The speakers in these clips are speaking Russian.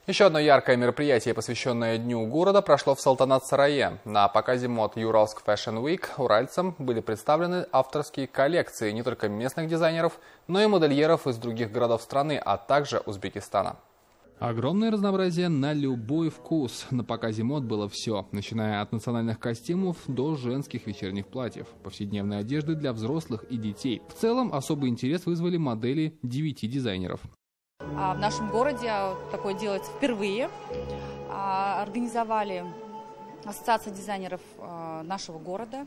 Еще одно яркое мероприятие, посвященное Дню города, прошло в Салтанат-Сарае. На показе мод Юралск Fashion Week уральцам были представлены авторские коллекции не только местных дизайнеров, но и модельеров из других городов страны, а также Узбекистана. Огромное разнообразие на любой вкус. На показе мод было все, начиная от национальных костюмов до женских вечерних платьев, повседневной одежды для взрослых и детей. В целом, особый интерес вызвали модели 9 дизайнеров. В нашем городе такое делается впервые. Организовали ассоциация дизайнеров нашего города.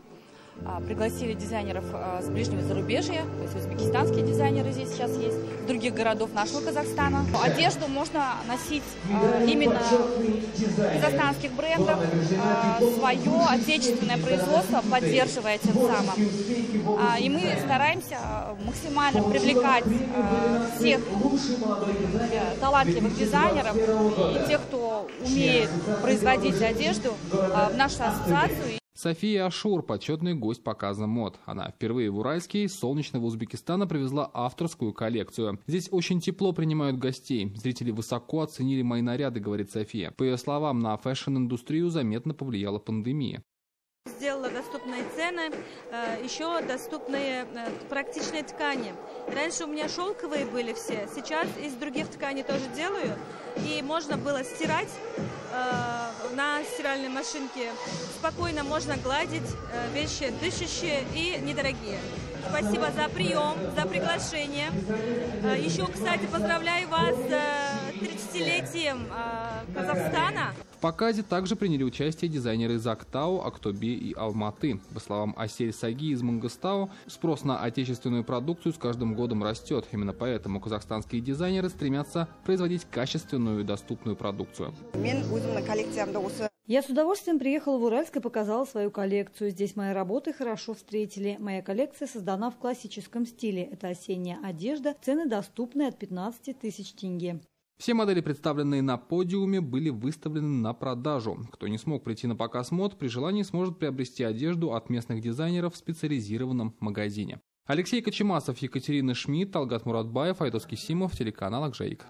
Пригласили дизайнеров с ближнего зарубежья, то есть узбекистанские дизайнеры здесь сейчас есть, других городов нашего Казахстана. Одежду можно носить именно казахстанских брендов, свое отечественное производство поддерживая тем самым. И мы стараемся максимально привлекать всех талантливых дизайнеров и тех, кто умеет производить одежду, в нашу ассоциацию. София Ашур – почетный гость показа мод. Она впервые в Уральске из солнечного Узбекистана привезла авторскую коллекцию. Здесь очень тепло принимают гостей. Зрители высоко оценили мои наряды, говорит София. По ее словам, на фэшн-индустрию заметно повлияла пандемия. Сделала доступные цены, еще доступные практичные ткани. Раньше у меня шелковые были все, сейчас из других тканей тоже делаю. И можно было стирать на стиральной машинке. Спокойно можно гладить, вещи дышащие и недорогие. Спасибо за прием, за приглашение. Еще, кстати, поздравляю вас с 30-летием Казахстана. В показе также приняли участие дизайнеры из Актау, Актобе и Алматы. По словам Асель Саги из Мангыстау, спрос на отечественную продукцию с каждым годом растет. Именно поэтому казахстанские дизайнеры стремятся производить качественную и доступную продукцию. Я с удовольствием приехала в Уральск и показала свою коллекцию. Здесь мои работы хорошо встретили. Моя коллекция создана в классическом стиле. Это осенняя одежда. Цены доступны от 15 тысяч тенге. Все модели, представленные на подиуме, были выставлены на продажу. Кто не смог прийти на показ мод, при желании сможет приобрести одежду от местных дизайнеров в специализированном магазине. Алексей Кочемасов, Екатерина Шмидт, Талгат Муратбаев, Айдос Кисимов, телеканал Акжаик.